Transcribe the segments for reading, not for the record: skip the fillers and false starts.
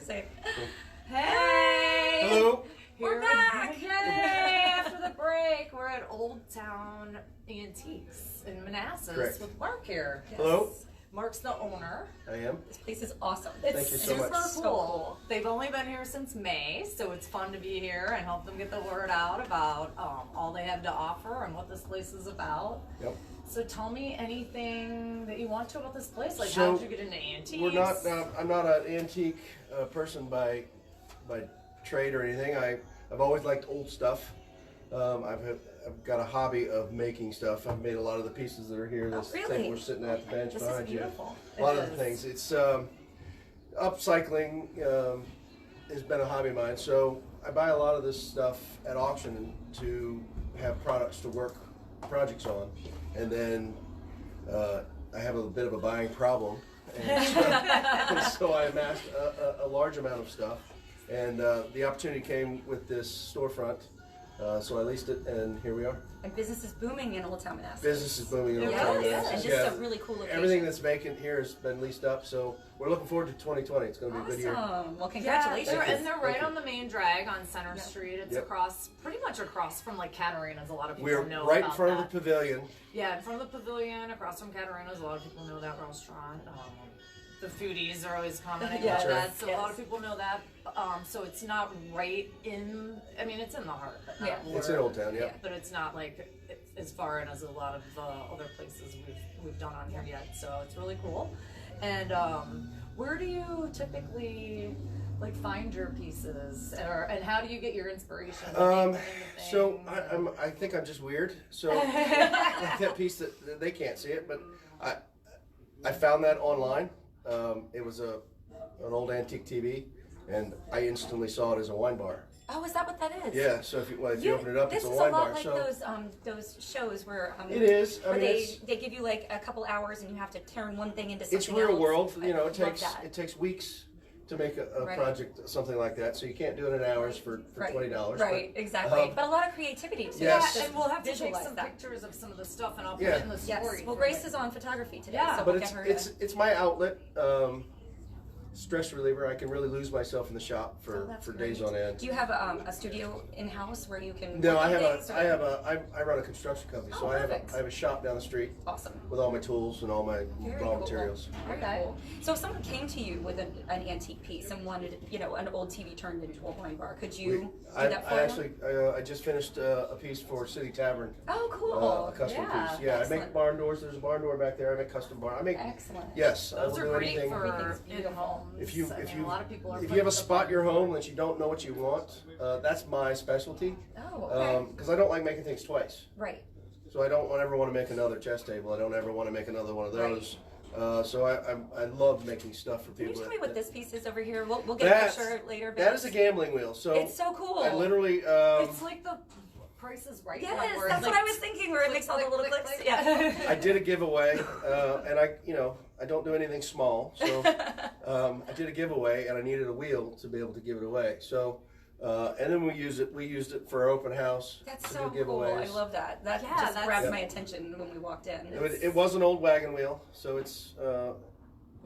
say. Hey! Hello. We're back! Yay! After the break, we're at Old Town Antiques in Manassas Correct. with Mark here. Hello. Mark's the owner. I am. This place is awesome. It's Thank you so super much. cool. They've only been here since May, so it's fun to be here and help them get the word out about all they have to offer and what this place is about. Yep. So tell me anything that you want to about this place. Like, So, how did you get into antiques? We're not. I'm not an antique person by trade or anything. I've always liked old stuff. I've got a hobby of making stuff. I've made a lot of the pieces that are here. This really? thing we're sitting at the bench This is behind you. beautiful. A lot It of the is. things. It's upcycling has been a hobby of mine. So I buy a lot of this stuff at auction to have products to work projects on, and then I have a bit of a buying problem, and so I amassed a large amount of stuff, and the opportunity came with this storefront. So I leased it, and here we are. And business is booming in Old Town Manassas. Business is booming in Old Yes, Town and Manassas. just a really cool location. Everything that's vacant here has been leased up, so we're looking forward to 2020. It's going to be a good year. Awesome. Well, Yeah, congratulations. and they're right Thank you. on the main drag on Center Yeah. Street. It's Yep. across, pretty much across from like Catarina's. A lot of people We're know right in about front that. of the pavilion. Yeah, in front of the pavilion, across from Catarina's. A lot of people know that restaurant. The foodies are always commenting Yes, about that, so a lot yes. of people know that. So it's not right in. I mean, it's in the heart, but not Yeah. It's in Old Town, yeah. But it's not like as far in as a lot of other places we've done on here yet. So it's really cool. And where do you typically like find your pieces, and how do you get your inspiration? To make So things? I think I'm just weird. So like that piece that they can't see it, but I found that online. It was an old antique TV, and I instantly saw it as a wine bar. Oh, is that what that is? Yeah. So if you open it up, this it's a is wine a lot bar. like So those shows where it is. I where mean, they give you like a couple hours and you have to turn one thing into something it's real else. world. I You know, love that. it takes weeks to make a Right. project, something like that. So you can't do it in hours for $20. Right, exactly. But a lot of creativity too. Yes. Yeah, and we'll have to take Visualize some that. pictures of some of the stuff, and I'll put Yeah. it in the Yes. story. Well, for Grace like- is on photography today, Yeah. so But we'll get her. it's my outlet. Stress reliever. I can really lose myself in the shop for that's days great. on end. Do you have a studio in house where you can? No, work I on have things, a, or- I have a, I run a construction company, so Oh, I have perfect. a shop down the street Awesome. with all my tools and all my Very raw cool. materials. Very Okay. cool. So if someone came to you with an antique piece and wanted, an old TV turned into a wine bar, could you do that for I them? actually, I just finished a piece for City Tavern, Oh, cool. a custom Yeah, piece. Yeah, I excellent. make barn doors. There's a barn door back there. I make custom barn. I make. Excellent. Yes, I Those will are do great anything. for Everything's in beautiful. homes. If you, I if mean, you, a lot of people are if you putting have a stuff spot on your there. home that you don't know what you want, that's my specialty. Oh, okay. Because I don't like making things twice. Right. So I don't ever want to make another chess table. I don't ever want to make another one of those. So I love making stuff for Can you people. tell me what this piece is over here? We'll get That's- a picture later. But That is a gambling wheel. So It's so cool. I literally. It's like the Price is Right. Yes, one where that's it's what I like was thinking. Where it click, makes all the click, little click, clicks. click. Yeah. I did a giveaway, and I don't do anything small. So I did a giveaway, and I needed a wheel to be able to give it away. So. And then we used it for our open house. That's to so do cool. I giveaways. love that. That Yeah, just that's- grabbed Yeah. my attention when we walked in. It was an old wagon wheel, so it's.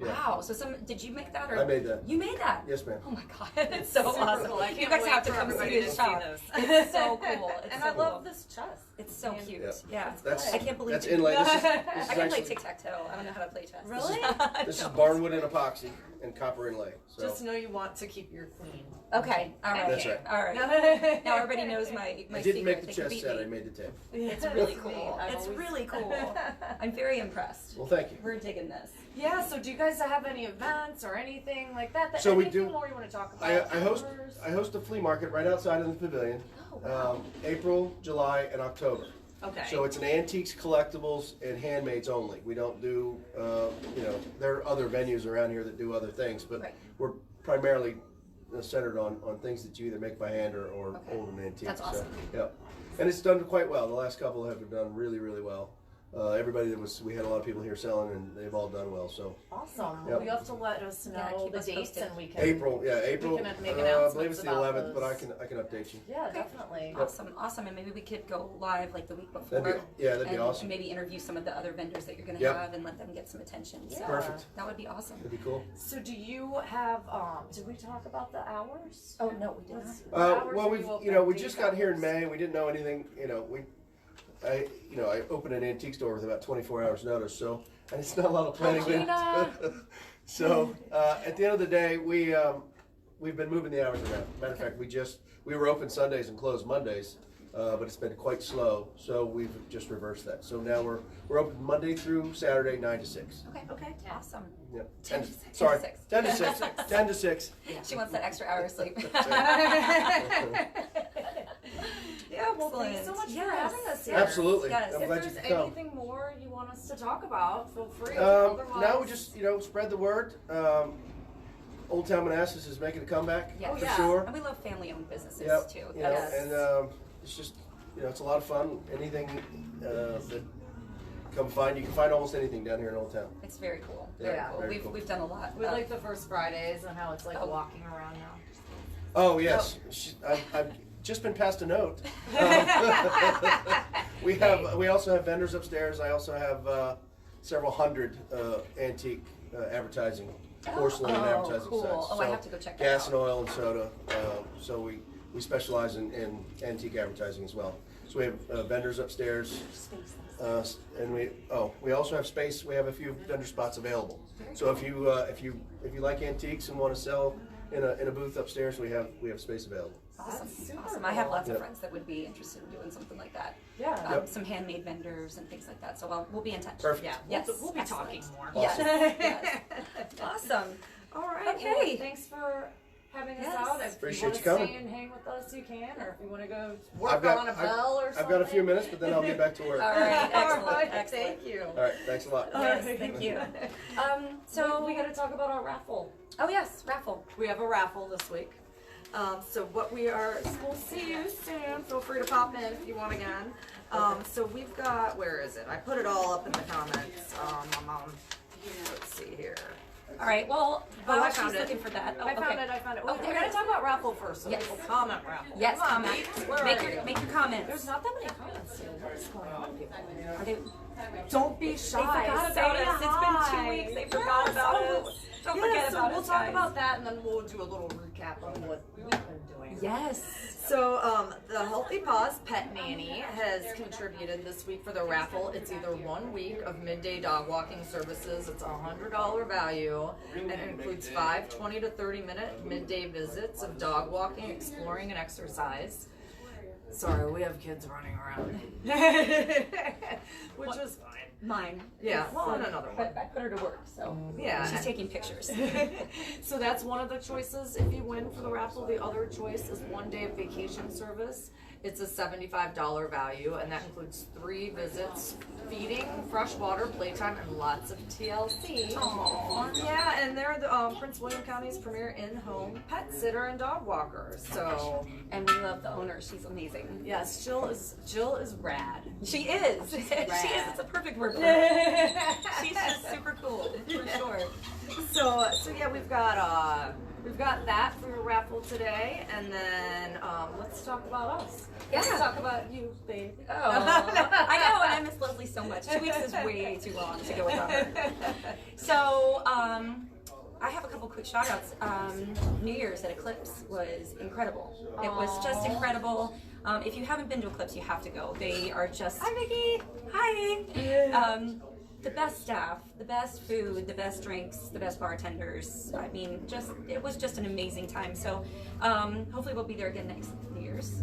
Yeah. Wow. So did you make that? Or I made that. You made that? Yes, ma'am. Oh my god, it's so Super awesome. cool. I You can't guys wait have to for come everybody see to this see shop. this. It's so cool. It's And so I love cool. this chess. It's so Man. cute. Yeah. Yeah. That's I can't believe that's you- inlay. This is I can play actually tic-tac-toe. I don't know how to play chess. Really? this is barnwood and epoxy and copper inlay. So Just know you want to keep your queen. Okay. All right. That's right. All right. Now everybody knows my I secret. didn't make the They can chess beat set. me. I made the table. It's really That's cool. neat. I've It's always- really cool. I'm very impressed. Well, thank you. We're digging this. Yeah, so do you guys have any events or anything like that? So we anything do- more you want to talk I about? host a flea market right outside of the pavilion. Oh, wow. April, July, and October. Okay. So it's an antiques, collectibles, and handmaids only. We don't do, there are other venues around here that do other things, but Right. we're primarily centered on things that you either make by hand or Okay. old and antique. That's awesome. So, yeah. And it's done quite well. The last couple have done really, really well. everybody we had a lot of people here selling, and they've all done well. So Awesome. Yep. You have to let us know Yeah, keep the us dates, posted. and we can. April, We can make I announcements believe it's the about 11th, but those. I can update you. Yeah, Okay. definitely. Awesome, and maybe we could go live like the week before. That'd be and awesome. maybe interview some of the other vendors that you're going to Yep. have and let them get some attention. So Perfect. that would be awesome. That'd be cool. So, do you have? Did we talk about the hours? Oh no, we did not. What hours Well, are you open we these just got here in hours? May. We didn't know anything. I opened an antique store with about 24 hours notice, so and it's not a lot of planning. Gina! So at the end of the day, we've been moving the hours around. Matter of fact, we were open Sundays and closed Mondays, but it's been quite slow, so we've just reversed that. So now we're open Monday through Saturday, 9 to 6. Okay, awesome. Yep. 10 to 6. Sorry, 10 to 10 to 6. 10 to 6. She wants that extra hour of sleep. Yeah, well, thanks so much Yes. for having us here. Absolutely. Yes. I'm If glad there's you could come. anything more you want us to talk about, feel free. Now we just spread the word. Old Town Manassas is making a comeback Yeah. for Yeah. sure. And we love family-owned businesses Yep. too. Yes. And it's just it's a lot of fun. Anything that come find, you can find almost anything down here in Old Town. It's very cool. Yeah, Very cool. very cool. We've done a lot. We like the first Fridays and how it's like Oh. walking around now. Oh yes, I've just been passed a note. We also have vendors upstairs. I also have several hundred antique advertising, porcelain and advertising cool. sites. Oh, I have to go check that gas out. and oil and soda. So we specialize in antique advertising as well. So we have vendors upstairs, and we also have space. We have a few vendor spots available. So if you like antiques and want to sell in a booth upstairs, we have space available. Awesome. That's super Awesome. I have cool. lots of Yep. friends that would be interested in doing something like that. Yeah. Yep. Some handmade vendors and things like that. So we'll be in touch. Perfect. Yeah. Yes. We'll be Excellent. talking more. Yes. Awesome. Yes. Awesome. All right. Okay. Well, thanks for having us Yes. out. If Appreciate you want you to coming. stay and hang with us, you can. Or if you want to go I've work got- on a bell or something. I've got a few minutes, but then I'll get back to work. All right. All Excellent. right. Excellent. Thank you. All right. Thanks a lot. Yes, thank you. So we got to talk about our raffle. Oh yes, raffle. We have a raffle this week. So what we'll see you soon. Feel free to pop in if you want again. So we've got, where is it? I put it all up in the comments. Let's see here. All right. Well, I while found she's it. looking for that. Oh, I found okay. it. I found it. Oh, Wait, there we it gotta is. talk about raffle first. So Yes. we'll comment raffle. Yes, Come on, comment. Pete. Where Make are your you? make your comments. There's not that many comments here. What is going on, people? Are they? Don't be They shy. forgot Say about us. It's hi. been 2 weeks. They forgot about Yes. us. Don't Yeah, forget so about we'll us, talk guys. about that, and then we'll do a little recap on what we've been doing. Yes. So the Healthy Paws Pet Nanny has contributed this week for the raffle. It's either 1 week of midday dog walking services. It's a $100 value, and it includes 5 20 to 30 minute midday visits of dog walking, exploring, and exercise. Sorry, we have kids running around, which was fine. Mine. Yeah, It's, well, and another one. But I put her to work, so Yeah. she's taking pictures. So that's one of the choices if you win for the raffle. The other choice is 1 day of vacation service. It's a $75 value, and that includes 3 visits, feeding, fresh water, playtime, and lots of TLC. Aww. Yeah, and they're the Prince William County's premier in-home pet sitter and dog walker. So And we love the owner. She's amazing. yes, Jill is rad. She is. She is. It's a perfect word for her. She's just super cool, for sure. So yeah, we've got that for your raffle today, and then let's talk about us. Yeah. Let's talk about you, baby. Oh, I know, and I miss Leslie so much. 2 weeks is way too long to go without her. So, I have a couple quick shout outs. New Year's at Eclipse was incredible. It was just incredible. If you haven't been to Eclipse, you have to go. They are just. Hi, Vicky. Hi. The best staff, the best food, the best drinks, the best bartenders. I mean, it was just an amazing time. So hopefully we'll be there again next New Year's.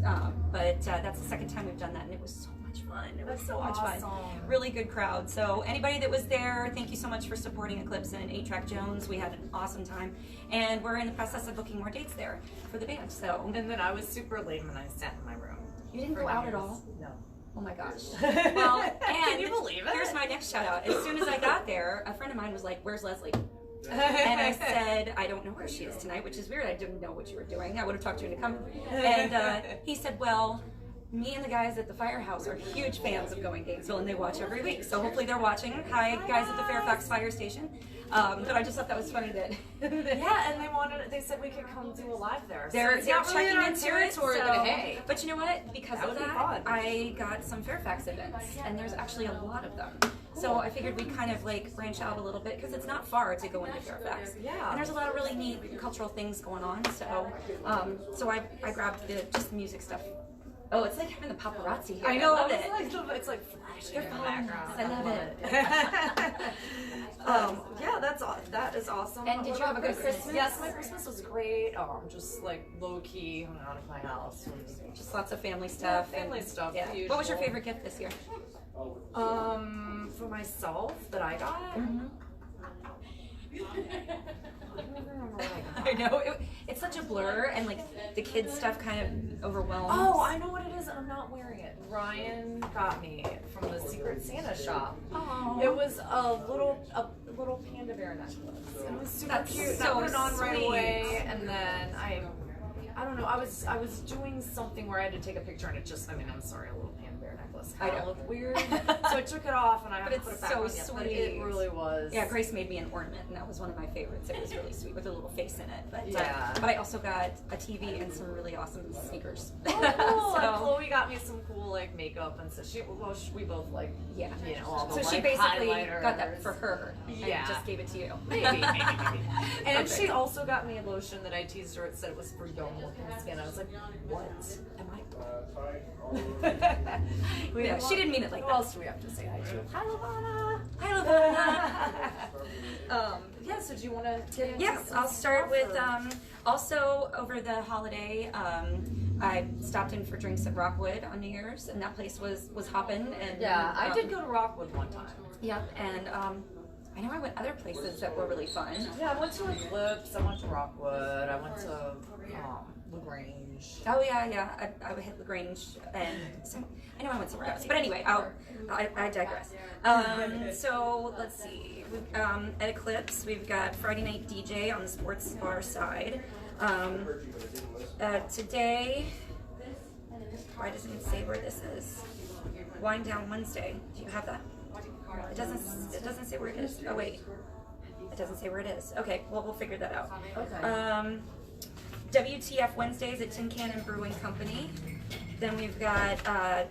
But that's the second time we've done that, and it was so much fun. It was so much fun. Really good crowd. So anybody that was there, thank you so much for supporting Eclipse and 8-Track Jones. We had an awesome time, and we're in the process of booking more dates there for the band. So And then I was super lame when I sat in my room. you didn't go out at all? No. Oh my gosh. Well, and Can you believe it? Here's my next shout out. As soon as I got there, a friend of mine was like, "Where's Leslie?" And I said, "I don't know where she is tonight," which is weird. I didn't know what you were doing. I would have talked to you to come. And he said, "Well, me and the guys at the Firehouse are huge fans of Going Gainesville, and they watch every week. So hopefully they're watching. Hi, guys at the Fairfax Fire Station. But I just thought that was funny that. Yeah, and they said we could come do a live there. They're It's not really checking in our into it. territory, So, but hey. but you know what? Because That of would be that, fun. I got some Fairfax events, and there's actually a lot of them. So I figured we'd kind of like branch out a little bit because it's not far to go into Fairfax. Yeah. And there's a lot of really neat cultural things going on. So, so I grabbed just the music stuff. Oh, it's like having the paparazzi here. I know, love it's it. like flashing They're in the fun. background. I love it. Yeah, that is awesome. And did What you have about a good Christmas? Yes, my Christmas was great. Just like low key, hung out at my house. Just lots of family stuff. family stuff, Yeah. the What was your usual. favorite gift this year? For myself that I got. I don't remember what I got. I know it's such a blur, and like the kids stuff kind of overwhelms. Oh, I know what it is, and I'm not wearing it. Ryan got me from the Secret Santa shop. Oh. It was a little panda bear necklace. It was super That's cute. so I put it on right sweet. away, and then I don't know. I was doing something where I had to take a picture, and it just. I mean, I'm sorry, a little panda bear necklace I kind of know. looked weird, so I took it off, and I But haven't it's put it back so on yet. But it sweet. really was. Yeah, Grace made me an ornament, and that was one of my favorites. It was really sweet with a little face in it. But Yeah. but I also got a TV and some really awesome sneakers. Oh, cool. And So, Chloe got me some cool like makeup, and so we both like yeah. you know all the So like, she basically highlighters. got that for her, and Yeah. just gave it to you. Maybe. And Perfect. she also got me a lotion that I teased her. It said it was for young looking skin. I was like, what? Am I? Yeah, she didn't mean it like Who that. else do we have to say hi to? Hi, Lavana. Hi, Lavana. Yeah, so do you want to get into Yes, some I'll start stuff, with or- also over the holiday. I stopped in for drinks at Rockwood on New Year's, and that place was hopping. And Yeah, I did go to Rockwood one time. Yep, and I know I went other places that were really fun. Yeah, I went to Eclipse. I went to Rockwood. I went to LaGrange. Oh yeah, I would hit Lagrange, and so, I know I went somewhere else. But anyway, I digress. So let's see. At Eclipse, we've got Friday night DJ on the sports bar side. Today, why doesn't it say where this is? Wind Down Wednesday. Do you have that? It doesn't say where it is. Oh wait, it doesn't say where it is. Okay, well we'll figure that out. Okay. WTF Wednesdays at Tin Cannon Brewing Company. Then we've got at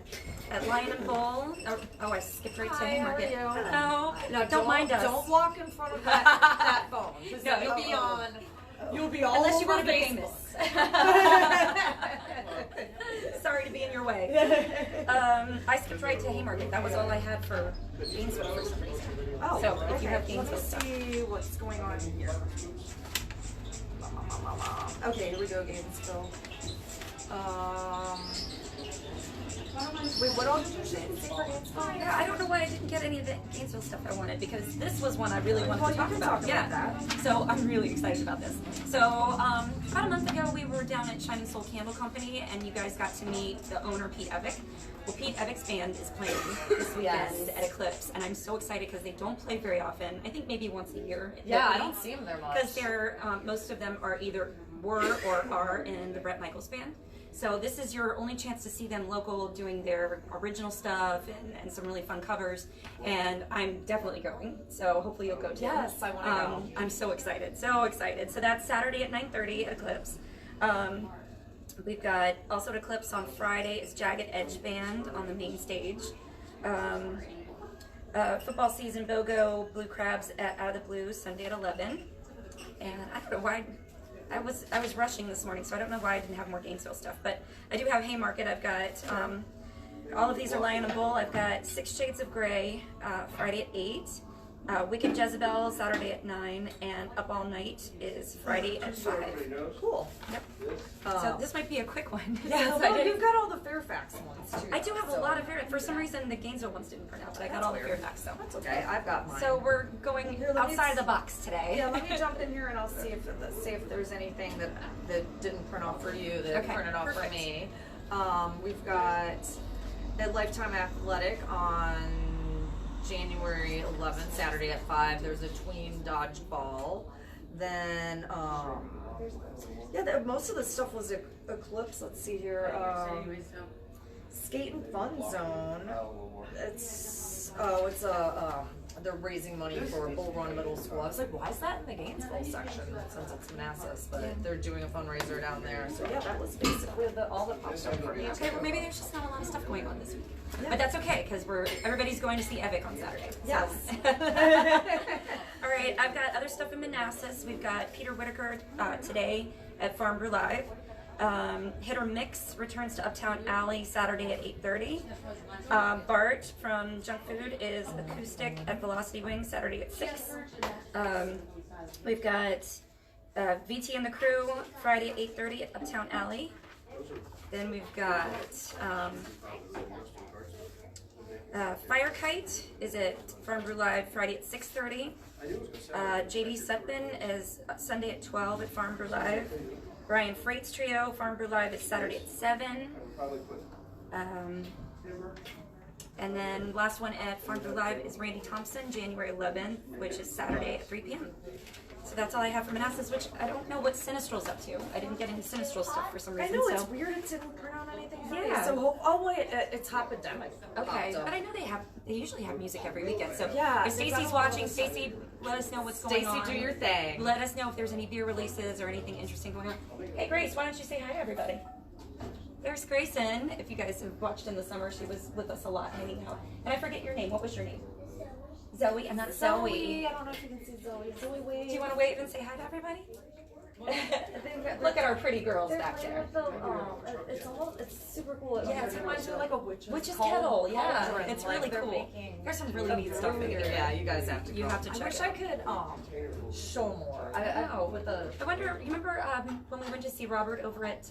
Lion and Bowl. Oh, I skipped right to Hi, how are Haymarket. you? Hello. No, don't mind us. Don't walk in front of that phone. 'Cause No, you'll be on. You'll be all Unless you over want to be Facebook. famous. Sorry to be in your way. I skipped right to Haymarket. That was all I had for Gainesville for some reason. Oh, so if you have Let Gainesville me stuff. see what's going on here. Okay, here we go, Gainesville. Wait, what all did you say for Gainesville? Yeah, I don't know why I didn't get any of the Gainesville stuff I wanted, because this was one I really wanted Well, to you talk can about. talk Yeah. about that. So I'm really excited about this. So about a month ago, we were down at Shining Soul Candle Company, and you guys got to meet the owner, Pete Evick. Well, Pete Evick's band is playing this weekend Yes. at Eclipse, and I'm so excited because they don't play very often. I think maybe once a year. Yeah, I don't see them there much. Because they're most of them are either were or are in the Bret Michaels band. So this is your only chance to see them local doing their original stuff and some really fun covers. And I'm definitely going. So hopefully you'll go too. Yes, I wanna go. I'm so excited. So excited. So that's Saturday at 9:30 at Eclipse. We've got also at Eclipse on Friday is Jagged Edge Band on the main stage. Football season, BOGO, Blue Crabs at Out of the Blue, Sunday at 11. And I don't know why I was rushing this morning, so I don't know why I didn't have more Gainesville stuff. But I do have Haymarket. I've got all of these are Lion and Bull. I've got 6 Shades of Grey Friday at 8. Wicked Jezebel Saturday at 9, and Up All Night is Friday at 5. Cool. Yep. So this might be a quick one. Yeah, since I well, didn't- you've got all the Fairfax ones too. I do have so a lot of Fairfax. For some reason, the Gainesville ones didn't print out, but I got That's all the weird. Fairfax. So That's okay. I've got mine. So we're going Here, let me outside s- the box today. Yeah, let me jump in here and I'll see if there's anything that didn't print off for you that Okay, printed off perfect. for me. We've got at Lifetime Athletic on January 11th, Saturday at 5. There's a tween dodgeball. Then most of the stuff was Eclipse. Let's see here. Skate and Fun Zone. It's they're raising money for Bull Run Middle School. I was like, why is that in the Gainesville section since it's Manassas? But they're doing a fundraiser down there. So yeah, that was basically all that popped up for me. Okay, well maybe there's just not a lot of stuff going on this week, but that's okay because everybody's going to see Evic on Saturday. So. Yes. All right, I've got other stuff in Manassas. We've got Peter Whitaker today at Farm Brew Live. Hit or Mix returns to Uptown Alley Saturday at 8:30. Bart from Junk Food is acoustic at Velocity Wing Saturday at 6. We've got VT and the Crew Friday at 8:30 at Uptown Alley. Then we've got Fire Kite is at Farm Brew Live Friday at 6:30. JD Sutphin is Sunday at 12 at Farm Brew Live. Brian Freight's Trio, Farm Brew Live is Saturday at 7. And then last one at Farm Brew Live is Randy Thompson, January 11th, which is Saturday at 3 p.m. So that's all I have for Manassas, which I don't know what Sinistral's up to. I didn't get into Sinistral stuff for some I reason. know, so. it's weird it didn't print out anything. Yeah. So, wait, it's Hopidemic. Okay, but I know they usually have music every weekend. So Yeah, if they've Stacy's got a lot watching, of stuff. Stacy, let us know what's going on. Stacy, do your thing. Let us know if there's any beer releases or anything interesting going on. Hey Grace, why don't you say hi to everybody? There's Grayson. If you guys have watched in the summer, she was with us a lot hanging out. And I forget your name. What was your name? Zoe, and that's Zoe. I don't know if you can see Zoe. Zoe, wait. Do you want to wave and say hi to everybody? Look at our pretty girls back there. It's super cool. Yeah, it reminds me of like a witch's kettle. Yeah, cauldron. it's Like, really they're cool. making There's some really neat stuff in here. Yeah, you guys have to go. You have to I check wish it I out. could show more. I know. with the I wonder, you remember when we went to see Robert over at,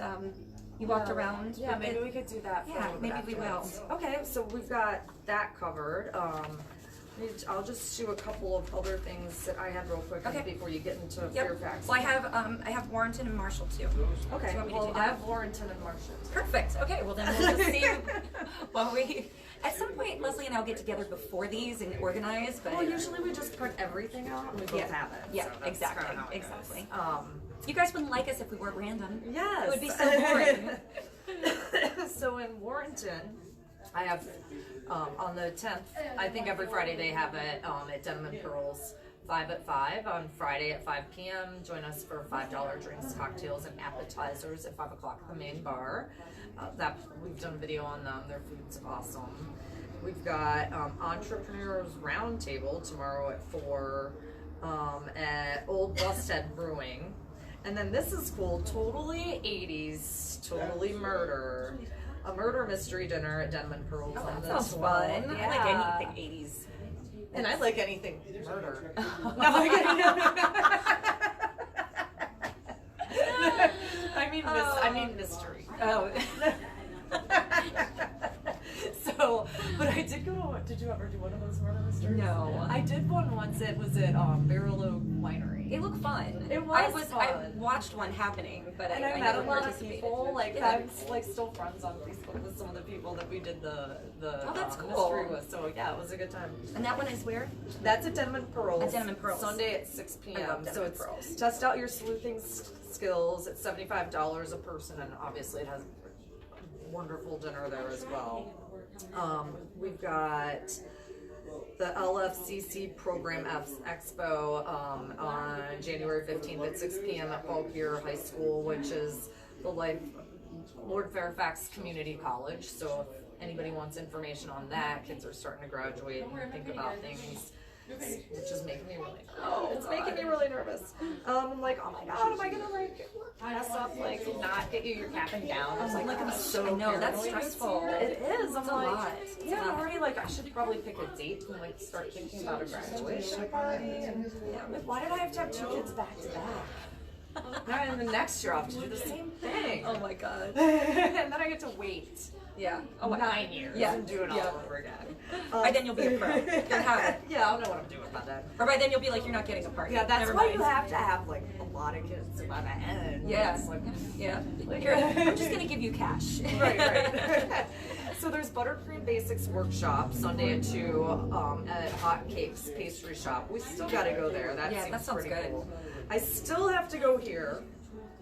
you walked around? Yeah, with maybe it? we could do that. Yeah, maybe we will. afterwards. Okay, so we've got that covered. I'll just do a couple of other things that I had real quick Okay. before you get into Yep. Fairfax. Well, I have Warrenton and Marshall too. Okay, Do you want me to well, do I that? have Warrenton and Marshall. Perfect. Okay, well then we'll just see while we. At some point, Leslie and I'll get together before these and organize. But Well, usually we just print everything out and we both have it. yeah, so that's exactly, kinda how it exactly. goes. You guys wouldn't like us if we weren't random. Yes. It would be so boring. So in Warrenton, I have on the 10th. I think every Friday they have it at Denim and Pearls. 5 at 5 on Friday at 5 p.m. Join us for $5 drinks, cocktails, and appetizers at 5 o'clock at the main bar. That we've done a video on them. Their food's awesome. We've got Entrepreneurs Roundtable tomorrow at 4 at Old Busthead Brewing. And then this is cool, totally 80s, totally murder. A murder mystery dinner at Denim and Pearls on the Sounds 12th. fun. Yeah. I like anything 80s. And I like anything murder. I mean mystery. Oh. So, but I did go to, did you ever do one of those murder mysteries? No. I did one once, it was at Barrel Oak Winery. It looked fun. It I was I fun. watched one happening, but And I met never a lot of participated. people, like Yeah. I'm like still friends on Facebook with some of the people that we did the that's cool. mystery with. So yeah, it was a good time. And that one is where? That's at Denim and Pearls. At Denim and Pearls. Sunday at 6 p.m. I love Denim So and it's Pearls. test out your sleuthing skills. It's $75 a person, and obviously it has wonderful dinner there as well. We've got the LFCC Program Expo on January 15th at 6 p.m. at Fauquier High School, which is the Lord Fairfax Community College. So if anybody wants information on that, kids are starting to graduate and think about things, which is making me really it's making me really nervous. I'm like, oh my god, am I gonna like mess up, like not get you your cap and gown? I was like, I'm so I know, that's paranoid. stressful. It is. I'm It's a like, lot. It's a yeah, lot. I'm already like, I should probably pick a date and like start thinking about a graduation party. And like, why did I have to have 2 kids back to back? And the next year I'll have to do the same thing. Oh my god. And then I get to wait Yeah. 9 years and do it all over again. By then you'll be a pro. You'll have it. Yeah, I'll know what I'm doing by then. Or by then you'll be like, you're not getting a party. Yeah, that's Never why mind. you have to have like a lot of kids by the end. Yeah. It's like, Yeah. Here, I'm just gonna give you cash. right. So there's Buttercream Basics Workshop Sunday at 2 at Hot Cakes Pastry Shop. We still got to go there. That Yeah, seems that sounds pretty good. cool. I still have to go here.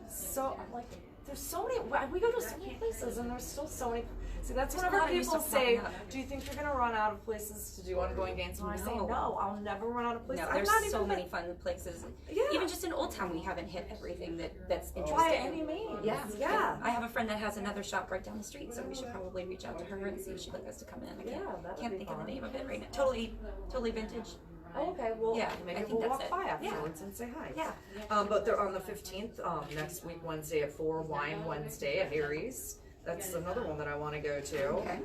So I'm like, there's so many. We go to so many places, and there's still so many. See, that's There's a whenever lot of new people stuff say, popping up. "Do you think you're gonna run out of places to do ongoing games?" And I say, No. "No, I'll never run out of places." No, I'm there's not so even many fun places. Yeah. Even just in Old Town, we haven't hit everything that's interesting. by any means. Yeah, yeah. I have a friend that has another shop right down the street, so we should probably reach out to her and see if she'd like us to come in. I Yeah, that would can't be think of fun. the name of it right now. Totally vintage. Oh, okay. Well, Yeah, I maybe think we'll that's walk it. by Yeah. afterwards and say hi. Yeah. But they're on the 15th, next week, Wednesday at 4, Wine Wednesday at Harry's. That's another one that I want to go to. Okay.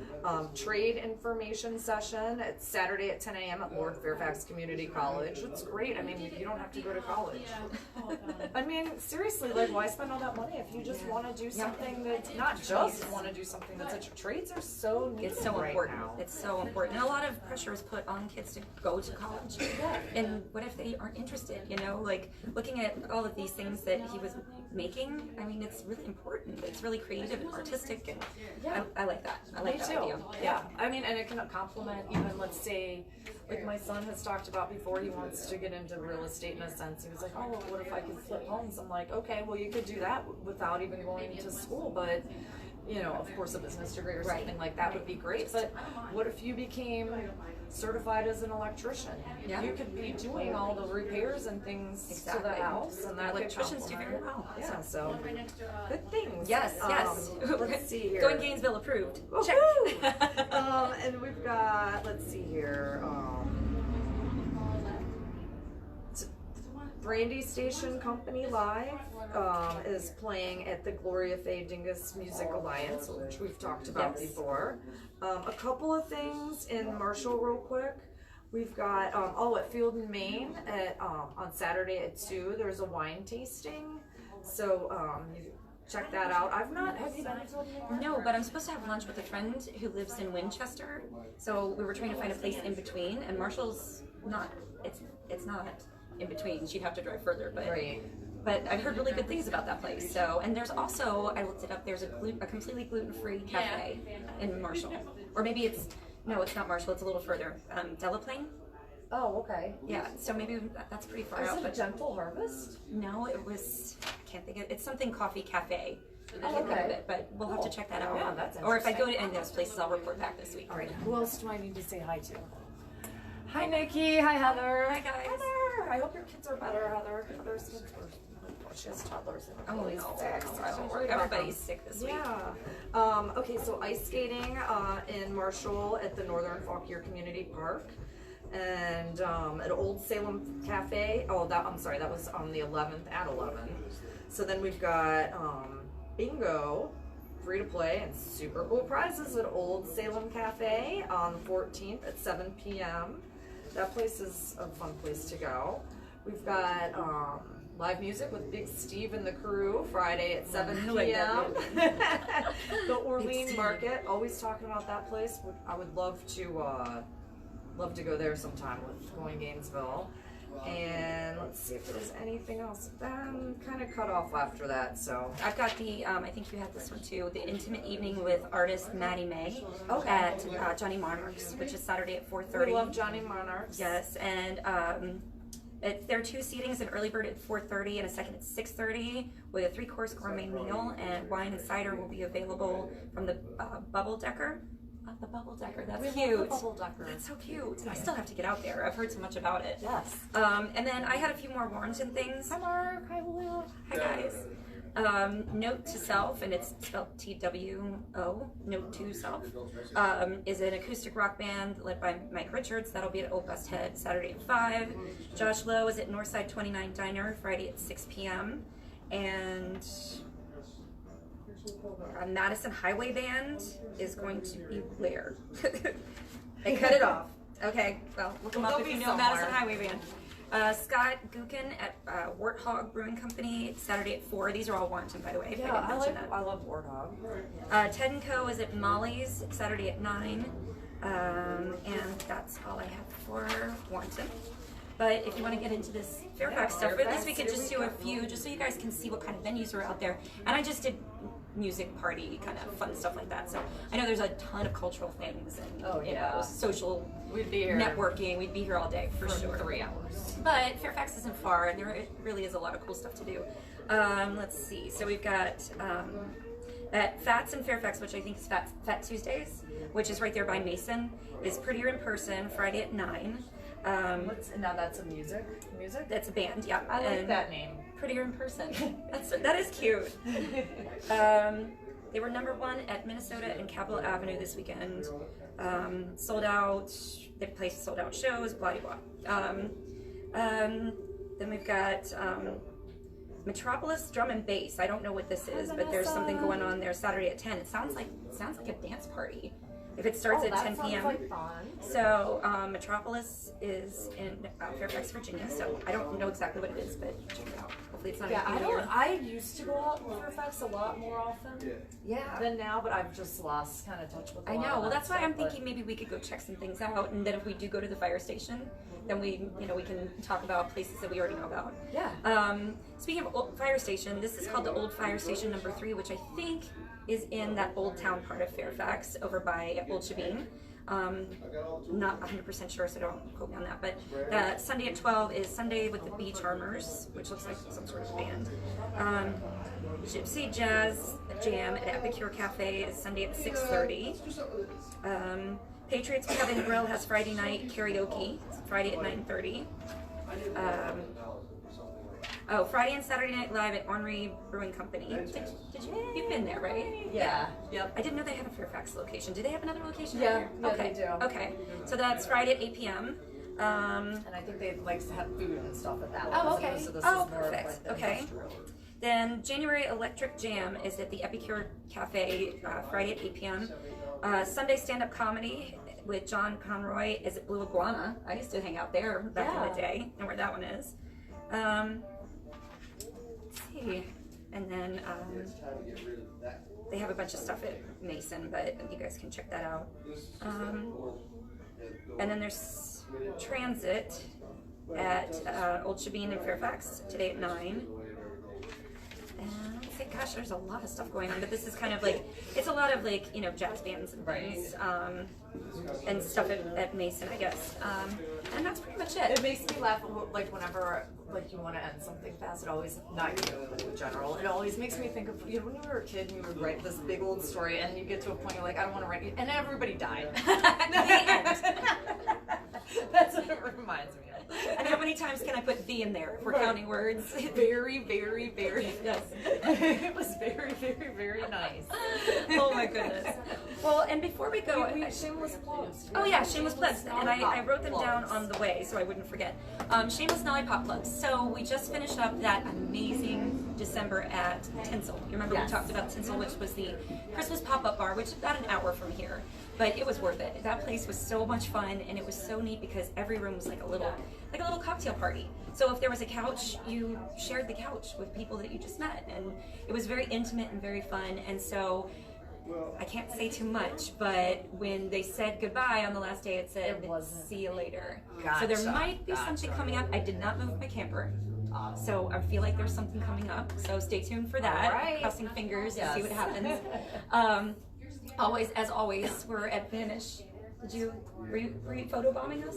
Trade information session. It's Saturday at 10 a.m. at Lord Fairfax Community College. It's great. I mean, you don't have to go to college. I mean, seriously, like, why spend all that money if you just want to do something that's not just want to do something that's trades are so needed It's so right important. now. It's so important. And a lot of pressure is put on kids to go to college. And what if they aren't interested? You know, like looking at all of these things that he was making, I mean, it's really important. It's really creative and artistic. And I like that. I like Me that too. idea. Yeah, I mean, and it can complement even, let's say, like my son has talked about before, he wants to get into real estate in a sense. He was like, oh, well, what if I could flip homes? I'm like, okay, well, you could do that without even going to school, but, you know, of course, a business degree or something like that would be great. But what if you became certified as an electrician? Yeah. You could be doing all the repairs and things to Exactly. the house, and that could Electricians do very complement- well. Yeah, so good things. Yes, yes. Let's see here. Going Gainesville approved. Check. Woohoo! And we've got, let's see here, Brandy Station Company Live is playing at the Gloria Faye Dingus Music Alliance, which we've talked about Yes. before. A couple of things in Marshall real quick. We've got, at Field and Main at, on Saturday at 2, there's a wine tasting. So, you check that out. Have you been to Field and Main? No, but I'm supposed to have lunch with a friend who lives in Winchester. So we were trying to find a place in between, and Marshall's not. It's not in between. She'd have to drive further, but Right. but I've heard really good things about that place. So, and there's also, I looked it up. There's a completely gluten-free cafe in Marshall, or maybe it's not Marshall. It's a little further. Delaplane. Oh, okay. Yeah. So maybe that's pretty far Is out. it a But Gentle Harvest? no, it was. I can't think of. It's something coffee cafe. I can't think okay. of it, but we'll have to check that out. Yeah, that's or if I go to any of those places, I'll report back this week. All right. Who else do I need to say hi to? Hi, Nikki. Hi, Heather. Hi, guys. Heather. I hope your kids are better, Heather. Heather's kids were. She has toddlers. And Oh, always no. sick, so I don't worry about them. Everybody's sick this week. Yeah. Okay, so ice skating in Marshall at the Northern Fauquier Community Park. And at Old Salem Cafe. I'm sorry, that was on the 11th at 11. So then we've got bingo, free to play, and super cool prizes at Old Salem Cafe on the 14th at 7 p.m. That place is a fun place to go. We've got live music with Big Steve and the crew Friday at 7 I like p.m. that The Orlean Steve. Market. Always talking about that place. I would love to go there sometime with Going Gainesville. And let's see if there's anything else. I'm kind of cut off after that, so. I've got the, I think you had this one too, the intimate evening with artist Maddie May Okay. at Johnny Monarchs, which is Saturday at 4:30. We love Johnny Monarchs. Yes, and there are two seatings, an early bird at 4:30 and a second at 6:30 with a 3-course gourmet meal, and wine and cider will be available from the Bubble Decker. The Bubble Decker, that's We cute. love the Bubble Decker. That's so cute. I still have to get out there. I've heard so much about it. Yes. And then I had a few more Warrenton things. Hi, Mark. Hi, Julio. Hi guys. Note to Self, and it's spelled TWO, Note to Self, is an acoustic rock band led by Mike Richards. That'll be at Old West Head Saturday at 5. Josh Lowe is at Northside 29 Diner Friday at 6 p.m. And Madison Highway Band is going to be where? They cut it off. Okay, well, look them up They'll if be you know somewhere. Madison Highway Band. Scott Gookin at Warthog Brewing Company Saturday at 4. These are all Warrenton, by the way. If Yeah, I didn't mention that. I love Warthog. Ted and Co is at Molly's Saturday at 9. And that's all I have for Warrenton. But if you want to get into this Fairfax stuff, or at least we could just do a few, just so you guys can see what kind of venues are out there. And I just did music party kind of fun stuff like that. So I know there's a ton of cultural things and you know, social We'd be here networking. We'd be here all day for sure. 3 hours. But Fairfax isn't far, and there really is a lot of cool stuff to do. Let's see. So we've got at Fats in Fairfax, which I think is Fat Tuesdays, which is right there by Mason, is Prettier in Person, Friday at 9. Now that's a music? That's a band, yeah. I like And that name. Prettier in Person. That is cute. They were #1 at Minnesota and Capitol Avenue this weekend. Sold out. They played sold out shows. Blah blah blah. Then we've got Metropolis Drum and Bass. I don't know what this is, but there's something going on there Saturday at 10. It sounds like a dance party. If it starts at 10 p.m. Like fun. So Metropolis is in Fairfax, Virginia. So I don't know exactly what it is, but check it out. Hopefully it's not. Yeah, anything weird. I used to go out in Fairfax a lot more often Yeah. than now, but I've just lost kind of touch with. I know. Well, that's why I'm thinking maybe we could go check some things out, and then if we do go to the fire station, then we can talk about places that we already know about. Yeah. Speaking of old fire station, this is called the Old Fire Station #3, which I think is in that old town part of Fairfax, over by Old Shabine. Not 100% sure, so don't quote me on that. But Sunday at 12 is Sunday with the Bee Charmers, which looks like some sort of band. Gypsy Jazz Jam at Epicure Cafe is Sunday at 6:30. Patriots Pub and Grill has Friday night karaoke, Friday at 9:30. Friday and Saturday Night Live at Ornery Brewing Company. You've been there, right? Yeah. Yep. I didn't know they had a Fairfax location. Do they have another location? Yeah, here? yeah, Okay. they do. Okay. So that's Friday at 8 p.m. And I think they like to have food and stuff at that one. Oh, okay. So this Oh, is more of, perfect. like, the Okay. industrial. Then January Electric Jam is at the Epicure Cafe Friday at 8 p.m. Sunday stand-up comedy with John Conroy is at Blue Iguana. I used to hang out there back in the day, and where that one is. Let's see. And then they have a bunch of stuff at Mason, but you guys can check that out. And then there's Transit at Old Shabine in Fairfax today at 9. And I think, gosh, there's a lot of stuff going on, but this is kind of like, it's a lot of like, jazz bands and things, and stuff at Mason, I guess. And that's pretty much it. It makes me laugh, like whenever like you want to end something fast. It always, not you, but in general, it always makes me think of when you were a kid and you would write this big old story, and you get to a point you're like, I don't want to write it, and everybody died. The end. That's what it reminds me of. And how many times can I put "the" in there if we're counting words? Very, very, very. Yes. It was very, very, very nice. Oh my goodness. Well, and before we go, Shameless plugs. oh yeah, shameless plugs, and I wrote them down on the way so I wouldn't forget. Shameless Lollipop plugs. So we just finished up that amazing December at Tinsel. You remember we talked about Tinsel, which was the Christmas pop-up bar, which is about an hour from here. But it was worth it. That place was so much fun, and it was so neat because every room was like a little cocktail party. So if there was a couch, you shared the couch with people that you just met, and it was very intimate and very fun. And so I can't say too much, but when they said goodbye on the last day, it said, "See you later." So there might be something coming up. I did not move my camper. So I feel like there's something coming up. So stay tuned for that. Right. Crossing fingers to see what happens. As always, we're at Vanish. Were you photo bombing us?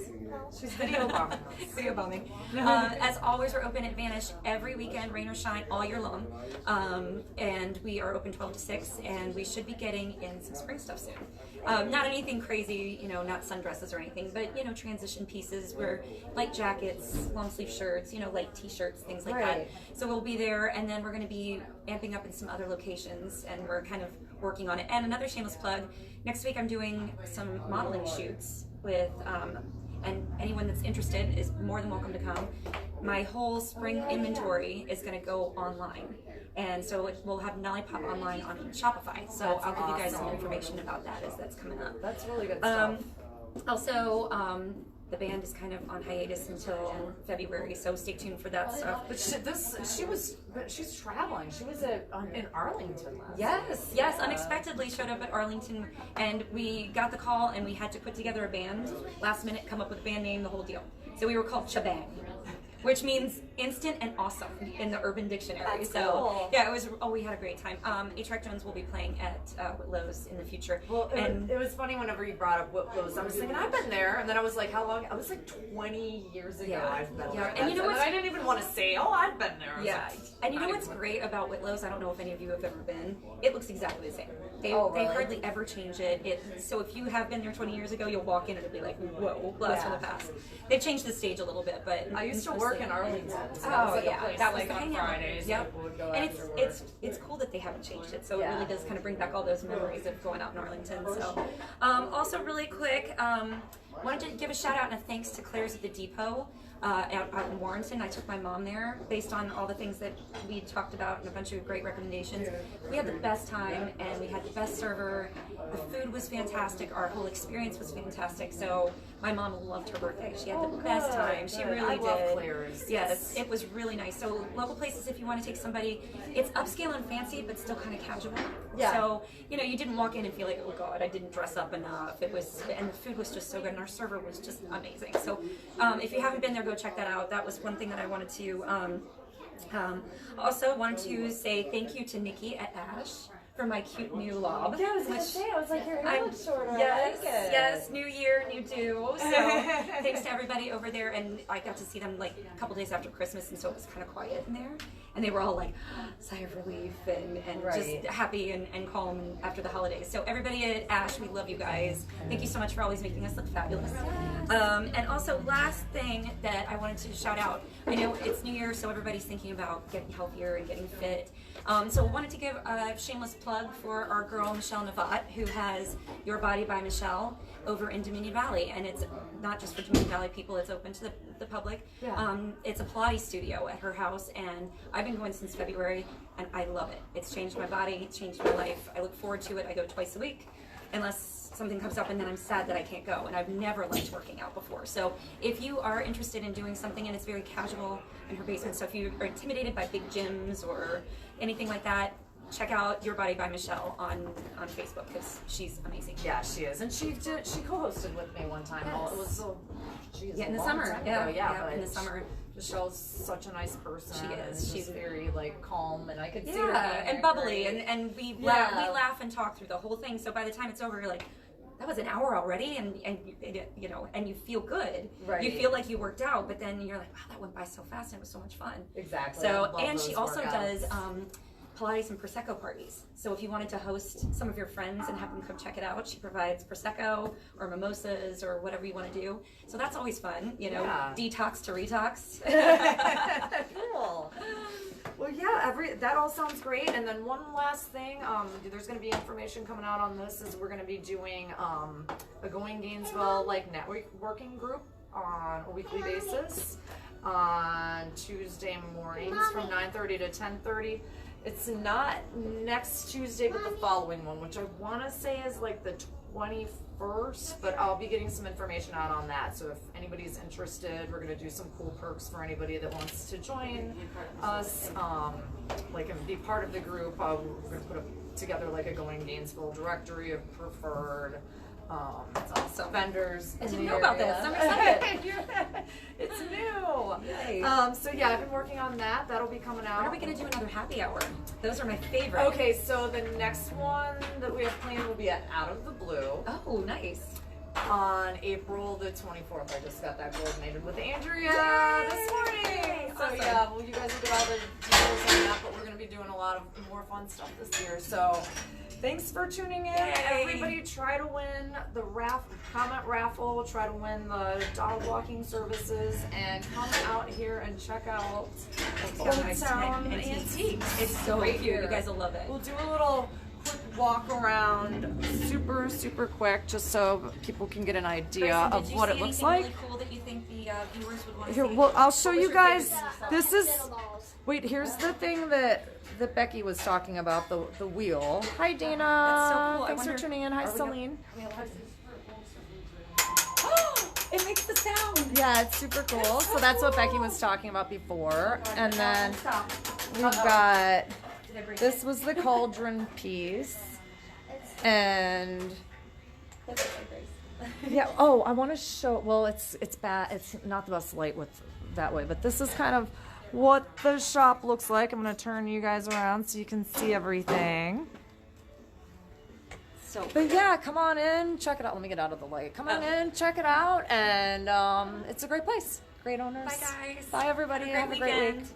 She's video bombing us. Video bombing. As always, we're open at Vanish every weekend, rain or shine, all year long. And we are open 12 to 6, and we should be getting in some spring stuff soon. Not anything crazy, not sundresses or anything, but, transition pieces where light jackets, long sleeve shirts, light t-shirts, things like that. So we'll be there, and then we're going to be amping up in some other locations, and we're kind of working on it. And another shameless plug, next week I'm doing some modeling shoots with, and anyone that's interested is more than welcome to come. My whole spring inventory is going to go online. And so we'll have Lollipop online on Shopify. So I'll give you guys some information about that as that's coming up. That's really good stuff. Also, the band is kind of on hiatus until February, so stay tuned for that stuff. But she's traveling. She was in Arlington last Yes, unexpectedly showed up at Arlington, and we got the call, and we had to put together a band last minute, come up with a band name, the whole deal. So we were called Shabang, which means instant and awesome in the Urban Dictionary. That's so cool. yeah, it was. Oh, we had a great time. H-Track Jones will be playing at Whitlow's in the future. Well, and it was funny whenever you brought up Whitlow's. I was thinking I've been there, and then I was like, how long? I was like 20 years ago. Yeah. I've been Yeah. there. And you know then what's- I didn't even want to say, oh, I've been there. I was yeah, like, and you know not what's even- great about Whitlow's? I don't know if any of you have ever been. It looks exactly the same. They really? hardly ever change it. So if you have been there 20 years ago, you'll walk in and it'll be like, whoa, blast from the past. They've changed the stage a little bit, but I used to work in Arlington. So Oh that was like yeah, a place, that was like, the on hangout. Fridays. Yep. People would go And after work. it's cool that they haven't changed it. So Yeah. it really does kind of bring back all those memories of going out in Arlington. So also really quick, wanted to give a shout out and a thanks to Claire's at the Depot. Out in Warrenton. I took my mom there based on all the things that we talked about and a bunch of great recommendations. We had the best time and we had the best server. The food was fantastic. Our whole experience was fantastic. So my mom loved her birthday. She had the best time. She good. really I did. love Claire's. Yes, it was really nice. So local places, if you want to take somebody, it's upscale and fancy, but still kind of casual. Yeah. So you didn't walk in and feel like, oh God, I didn't dress up enough. It was, and the food was just so good, and our server was just amazing. So if you haven't been there, go check that out. That was one thing that I wanted to. Also wanted to say thank you to Nikki at Ash for my cute new lob. Yeah, I was gonna which say, I was like, your hair I'm- looks shorter. Yes, I like it. yes, new year, new do. So thanks to everybody over there, and I got to see them like a couple days after Christmas, and so it was kind of quiet in there, and they were all like sigh of relief and Right. just happy and calm after the holidays. So everybody at Ash, we love you guys. Thank you so much for always making us look fabulous. And also, last thing that I wanted to shout out. I know it's New Year, so everybody's thinking about getting healthier and getting fit. So I wanted to give a shameless plug for our girl Michelle Navat, who has Your Body by Michelle over in Dominion Valley, and it's not just for Dominion Valley people; it's open to the public. Yeah. It's a Pilates studio at her house, and I've been going since February, and I love it. It's changed my body, it's changed my life. I look forward to it. I go twice a week, unless something comes up and then I'm sad that I can't go, and I've never liked working out before. So if you are interested in doing something and it's very casual in her basement, so if you are intimidated by big gyms or anything like that, check out Your Body by Michelle on Facebook, because she's amazing. Yeah, she is, and she co-hosted with me one time. Well, it was so. Geez, Yeah, in a the long summer. time Yeah, ago. yeah, in the summer. Michelle's such a nice person. She is. And She's just very like calm, and I could see her Yeah, being and bubbly, very- and we Yeah. we laugh and talk through the whole thing. So by the time it's over, you're like, that was an hour already, and you feel good. Right. You feel like you worked out, but then you're like, wow, that went by so fast, and it was so much fun. Exactly. I So, love and she those also workouts. does Pilates and Prosecco parties. So if you wanted to host some of your friends and have them come check it out, she provides Prosecco or mimosas or whatever you want to do. So that's always fun, Yeah. detox to retox. Cool. Well, yeah, that all sounds great. And then one last thing, there's going to be information coming out on this. Is we're going to be doing a Going Gainesville like networking group on a weekly basis on Tuesday mornings from 9:30 to 10:30. It's not next Tuesday, but the following one, which I want to say is like the 21st, but I'll be getting some information out on that. So if anybody's interested, we're going to do some cool perks for anybody that wants to join us, and be part of the group. We're going to put together like a Going Gainesville directory of preferred That's awesome. vendors. I in didn't the know about area. this. I'm excited. It's new. Nice. So yeah, I've been working on that. That'll be coming out. When are we going to do another happy hour? Those are my favorite. Okay, so the next one that we have planned will be at Out of the Blue Oh, nice. on April the 24th. I just got that coordinated with Andrea this morning. So Awesome. yeah, well, you guys will get all the details on that, but we're going to be doing a lot of more fun stuff this year. So thanks for tuning in. Yay. Everybody try to win the comment raffle, try to win the dog walking services, and come out here and check out Old Town Antiques. It's so Right cute. here. You guys will love it. We'll do a little quick walk around, super quick, just so people can get an idea Bryson, of did you what see it looks anything like. really cool that you think the viewers would want to Here, see? well, I'll show What was you your guys. favorite? This is. Wait, here's the thing that Becky was talking about, the wheel. Hi, Dana. That's so cool. I Thanks wonder- for tuning in. Hi, are we Celine. It makes the sound. Yeah, it's super cool. So that's what Becky was talking about before. And then we've got, this was the cauldron piece. And yeah, oh, I want to show, well, it's bad. It's not the best light with that way, but this is kind of what the shop looks like. I'm gonna turn you guys around so you can see everything. So But yeah, come on in, check it out. Let me get out of the light. Come on in, check it out, and it's a great place. Great owners. bye guys. Bye everybody. Have a great weekend. week.